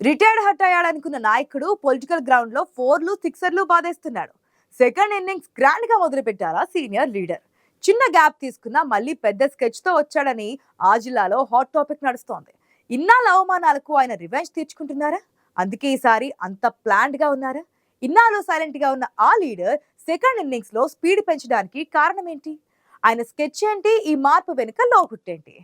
Retired hot అయ్యాడనుకున్న నాయకుడు political ground లో ఫోర్లు సిక్సర్లు బాధేస్తున్నాడు. సెకండ్ ఇన్నింగ్స్ గ్రాండ్ గా మొదలుపెట్టారా సీనియర్ లీడర్. చిన్న గ్యాప్ తీసుకున్నా మళ్ళీ పెద్ద స్కెచ్ తో వచ్చాడని ఆ జిల్లాలో హాట్ టాపిక్ నడుస్తోంది. ఇన్నాళ్ళ అవమానాలకు ఆయన రివెంజ్ తీర్చుకుంటున్నారా? అందుకే ఈసారి అంత ప్లాన్డ్ గా ఉన్నారా? ఇన్నాళ్ళు సైలెంట్ గా ఉన్న ఆ లీడర్ సెకండ్ ఇన్నింగ్స్ లో స్పీడ్ పెంచడానికి కారణం ఏంటి? ఆయన స్కెచ్ ఏంటి? ఈ మార్పు వెనుక లోగుట్టేంటి?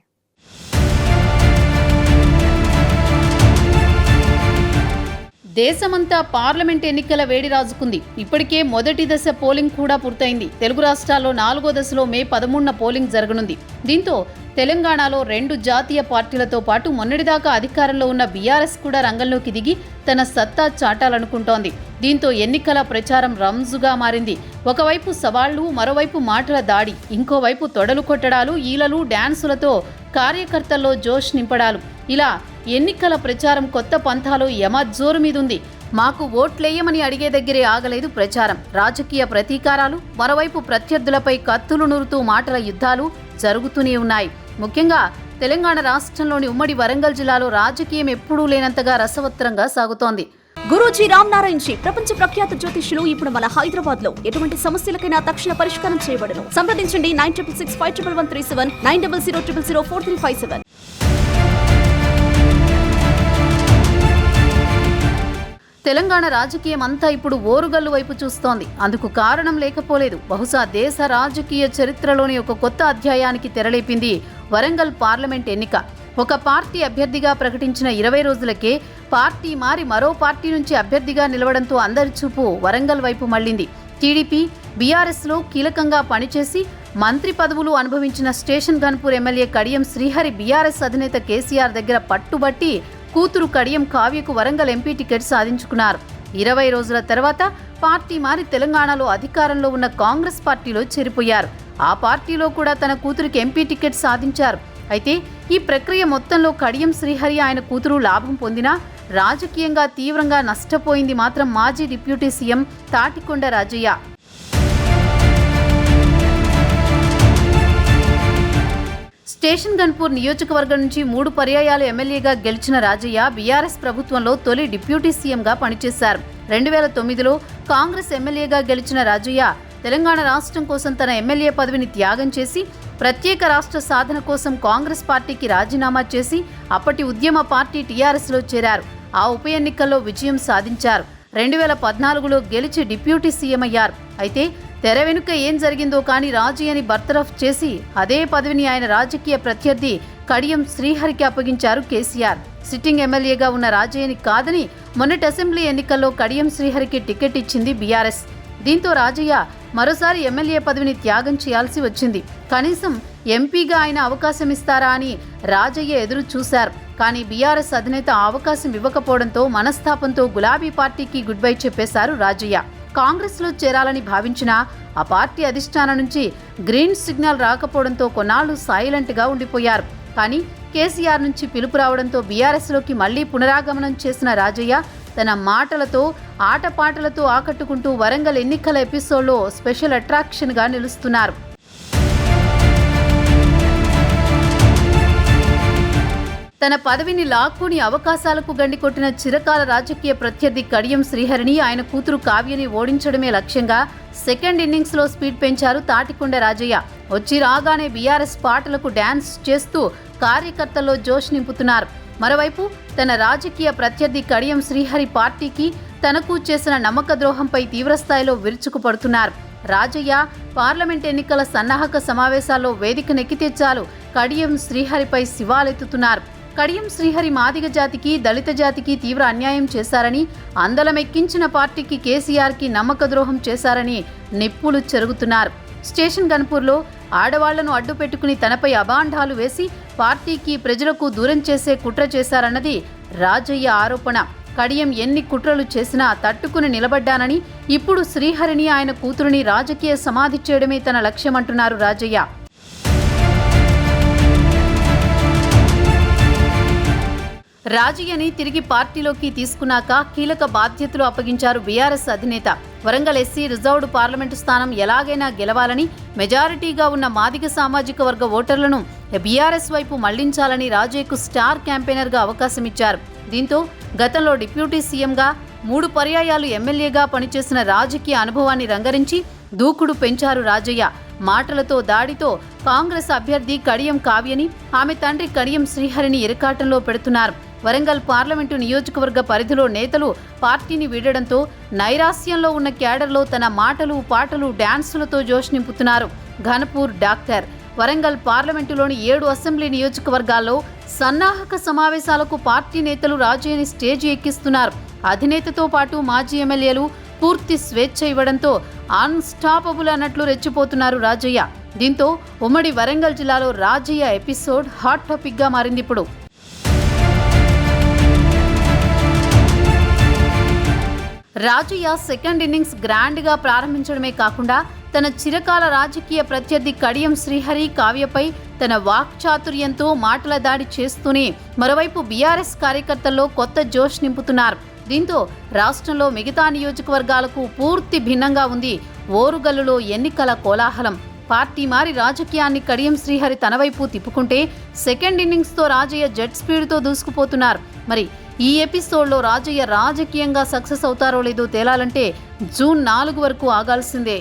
దేశమంతా పార్లమెంట్ ఎన్నికల వేడి రాజుకుంది. ఇప్పటికే మొదటి దశ పోలింగ్ కూడా పూర్తయింది. తెలుగు రాష్ట్రాల్లో 4వ దశలో మే 13న పోలింగ్ జరగనుంది. దీంతో తెలంగాణలో 2 జాతీయ పార్టీలతో పాటు మొన్నటిదాకా అధికారంలో ఉన్న బీఆర్ఎస్ కూడా రంగంలోకి దిగి తన సత్తా చాటాలనుకుంటోంది. దీంతో ఎన్నికల ప్రచారం రంజుగా మారింది. ఒకవైపు సవాళ్లు, మరోవైపు మాటల దాడి, ఇంకోవైపు తొడలు కొట్టడాలు, ఈలలు, డ్యాన్సులతో కార్యకర్తల్లో జోష్ నింపడాలు. ఇలా ఎన్నికల ప్రచారం కొత్త పంథాలో యమజోరు మీదుంది. మాకు ఓట్లేయమని అడిగే దగ్గరే ఆగలేదు ప్రచారం. రాజకీయ ప్రతీకారాలు, మరోవైపు ప్రత్యర్థులపై కత్తులు నూరుతూ మాటల యుద్ధాలు జరుగుతూనే ఉన్నాయి. ముఖ్యంగా తెలంగాణ రాష్ట్రంలోని ఉమ్మడి వరంగల్ జిల్లాలో రాజకీయం ఎప్పుడూ లేనంతగా రసవత్తరంగా సాగుతోంది. గురూజీ రామ్ నారాయణ్ జీ ప్రపంచ ప్రఖ్యాత జ్యోతిష్యులు ఇప్పుడు మన హైదరాబాద్ లో ఎటువంటి సమస్యలకైనా తక్షణ పరిష్కారం చేయబడును. సంప్రదించండి 96651137 9000004357. తెలంగాణ రాజకీయం అంతా ఇప్పుడు ఓరుగల్లు వైపు చూస్తోంది. అందుకు కారణం లేకపోలేదు. బహుశా దేశ రాజకీయ చరిత్రలోని ఒక కొత్త అధ్యాయానికి తెరలేపింది వరంగల్ పార్లమెంట్ ఎన్నిక. ఒక పార్టీ అభ్యర్థిగా ప్రకటించిన 20 రోజులకే పార్టీ మారి మరో పార్టీ నుంచి అభ్యర్థిగా నిలవడంతో అందరి చూపు వరంగల్ వైపు మళ్లింది. టీడీపీ, బీఆర్ఎస్లో కీలకంగా పనిచేసి మంత్రి పదవులు అనుభవించిన స్టేషన్ గన్పూర్ ఎమ్మెల్యే కడియం శ్రీహరి బీఆర్ఎస్ అధినేత కేసీఆర్ దగ్గర పట్టుబట్టి కూతురు కడియం కావ్యకు వరంగల్ ఎంపీ టికెట్ సాధించుకున్నారు. 20 రోజుల తర్వాత పార్టీ మారి తెలంగాణలో అధికారంలో ఉన్న కాంగ్రెస్ పార్టీలో చేరిపోయారు. ఆ పార్టీలో కూడా తన కూతురికి ఎంపీ టికెట్ సాధించారు. అయితే ఈ ప్రక్రియ మొత్తంలో కడియం శ్రీహరి, ఆయన కూతురు లాభం పొందినా రాజకీయంగా తీవ్రంగా నష్టపోయింది మాత్రం మాజీ డిప్యూటీ సీఎం తాటికొండ రాజయ్య. స్టేషన్ గన్పూర్ నియోజకవర్గం నుంచి 3 పర్యాయాలు ఎమ్మెల్యేగా గెలిచిన రాజయ్య బీఆర్ఎస్ ప్రభుత్వంలో తొలి డిప్యూటీ సీఎంగా పనిచేశారు. 2009లో కాంగ్రెస్ ఎమ్మెల్యేగా గెలిచిన రాజయ్య తెలంగాణ రాష్ట్రం కోసం తన ఎమ్మెల్యే పదవిని త్యాగం చేసి ప్రత్యేక రాష్ట్ర సాధన కోసం కాంగ్రెస్ పార్టీకి రాజీనామా చేసి అప్పటి ఉద్యమ పార్టీ టీఆర్ఎస్లో చేరారు. ఆ ఉప ఎన్నికల్లో విజయం సాధించారు. 2014లో గెలిచి డిప్యూటీ సీఎం అయ్యారు. అయితే తెర వెనుక ఏం జరిగిందో కానీ రాజయ్యని బర్తరఫ్ చేసి అదే పదవిని ఆయన రాజకీయ ప్రత్యర్థి కడియం శ్రీహరికి అప్పగించారు కేసీఆర్. సిట్టింగ్ ఎమ్మెల్యేగా ఉన్న రాజయ్యని కాదని మొన్నటి అసెంబ్లీ ఎన్నికల్లో కడియం శ్రీహరికి టికెట్ ఇచ్చింది బీఆర్ఎస్. దీంతో రాజయ్య మరోసారి ఎమ్మెల్యే పదవిని త్యాగం చేయాల్సి వచ్చింది. కనీసం ఎంపీగా ఆయన అవకాశం ఇస్తారా అని రాజయ్య ఎదురు చూశారు. కానీ బీఆర్ఎస్ అధినేత అవకాశం ఇవ్వకపోవడంతో మనస్తాపంతో గులాబీ పార్టీకి గుడ్ బై చెప్పేశారు రాజయ్య. కాంగ్రెస్లో చేరాలని భావించినా ఆ పార్టీ అధిష్టానం నుంచి గ్రీన్ సిగ్నల్ రాకపోవడంతో కొన్నాళ్లు సైలెంట్గా ఉండిపోయారు. కానీ కేసీఆర్ నుంచి పిలుపు రావడంతో బీఆర్ఎస్లోకి మళ్లీ పునరాగమనం చేసిన రాజయ్య తన మాటలతో, ఆటపాటలతో ఆకట్టుకుంటూ వరంగల్ ఎన్నికల ఎపిసోడ్లో స్పెషల్ అట్రాక్షన్గా నిలుస్తున్నారు. తన పదవిని లాక్కుని అవకాశాలకు గండికొట్టిన చిరకాల రాజకీయ ప్రత్యర్థి కడియం శ్రీహరిని, ఆయన కూతురు కావ్యని ఓడించడమే లక్ష్యంగా సెకండ్ ఇన్నింగ్స్లో స్పీడ్ పెంచారు తాటికొండ రాజయ్య. వచ్చి రాగానే బీఆర్ఎస్ పాటలకు డ్యాన్స్ చేస్తూ కార్యకర్తల్లో జోష్ నింపుతున్నారు. మరోవైపు తన రాజకీయ ప్రత్యర్థి కడియం శ్రీహరి పార్టీకి, తనకు చేసిన నమ్మక ద్రోహంపై తీవ్రస్థాయిలో విరుచుకుపడుతున్నారు. రాజయ్య పార్లమెంట్ ఎన్నికల సన్నాహక సమావేశాల్లో వేదిక నెక్కితెచ్చాలు కడియం శ్రీహరిపై శివాలెత్తుతున్నారు. కడియం శ్రీహరి మాదిగ జాతికి, దళిత జాతికి తీవ్ర అన్యాయం చేశారని, అందలమెక్కించిన పార్టీకి కేసీఆర్కి నమ్మక ద్రోహం చేశారని నిప్పులు చెరుగుతున్నారు. స్టేషన్ గన్పూర్లో ఆడవాళ్లను అడ్డు పెట్టుకుని తనపై అభాండాలు వేసి పార్టీకి, ప్రజలకు దూరం చేసే కుట్ర చేశారన్నది రాజయ్య ఆరోపణ. కడియం ఎన్ని కుట్రలు చేసినా తట్టుకుని నిలబడ్డానని, ఇప్పుడు శ్రీహరిని, ఆయన కూతురుని రాజకీయ సమాధి చేయడమే తన లక్ష్యమంటున్నారు రాజయ్య. రాజయ్యని తిరిగి పార్టీలోకి తీసుకున్నాక కీలక బాధ్యతలు అప్పగించారు బీఆర్ఎస్ అధినేత. వరంగల్ ఎస్సీ రిజర్వ్డ్ పార్లమెంటు స్థానం ఎలాగైనా గెలవాలని, మెజారిటీగా ఉన్న మాదిగ సామాజిక వర్గ ఓటర్లను బీఆర్ఎస్ వైపు మళ్లించాలని రాజయ్యకు స్టార్ క్యాంపెయినర్గా అవకాశం ఇచ్చారు. దీంతో గతంలో డిప్యూటీ సీఎంగా 3 పర్యాయాలు ఎమ్మెల్యేగా పనిచేసిన రాజకీయ అనుభవాన్ని రంగరించి దూకుడు పెంచారు రాజయ్య. మాటలతో దాడితో కాంగ్రెస్ అభ్యర్థి కడియం కావ్యని, ఆమె తండ్రి కడియం శ్రీహరిని ఇరకాటంలో పెడుతున్నారు. వరంగల్ పార్లమెంటు నియోజకవర్గ పరిధిలో నేతలు పార్టీని వీడడంతో నైరాస్యంలో ఉన్న క్యాడర్లో తన మాటలు, పాటలు, డాన్సులతో జోష్ నింపుతున్నారు. ఘనపూర్ డాక్టర్ వరంగల్ పార్లమెంటులోని 7 అసెంబ్లీ నియోజకవర్గాల్లో సన్నాహక సమావేశాలకు పార్టీ నేతలు రాజయ్యని స్టేజి ఎక్కిస్తున్నారు. అధినేతతో పాటు మాజీ ఎమ్మెల్యేలు పూర్తి స్వేచ్ఛ ఇవ్వడంతో అన్స్టాపబుల్ అన్నట్లు రెచ్చిపోతున్నారు రాజయ్య. దీంతో ఉమ్మడి వరంగల్ జిల్లాలో రాజయ్య ఎపిసోడ్ హాట్ టాపిక్ గా మారింది. ఇప్పుడు రాజయ్య సెకండ్ ఇన్నింగ్స్ గ్రాండ్ గా ప్రారంభించడమే కాకుండా తన చిరకాల రాజకీయ ప్రత్యర్థి కడియం శ్రీహరి కావ్యపై తన వాక్చాతుర్యంతో మాటల దాడి చేస్తూనే మరోవైపు బీఆర్ఎస్ కార్యకర్తల్లో కొత్త జోష్ నింపుతున్నారు. దీంతో రాష్ట్రంలో మిగతా నియోజకవర్గాలకు పూర్తి భిన్నంగా ఉంది ఓరుగల్లులో ఎన్నికల కోలాహలం. పార్టీ మారి రాజకీయాన్ని కడియం శ్రీహరి తన వైపు తిప్పుకుంటే సెకండ్ ఇన్నింగ్స్తో రాజయ్య జెట్ స్పీడ్తో దూసుకుపోతున్నారు. మరి ఈ ఎపిసోడ్లో రాజయ్య రాజకీయంగా సక్సెస్ అవుతారో లేదో తేలాలంటే జూన్ 4 వరకు ఆగాల్సిందే.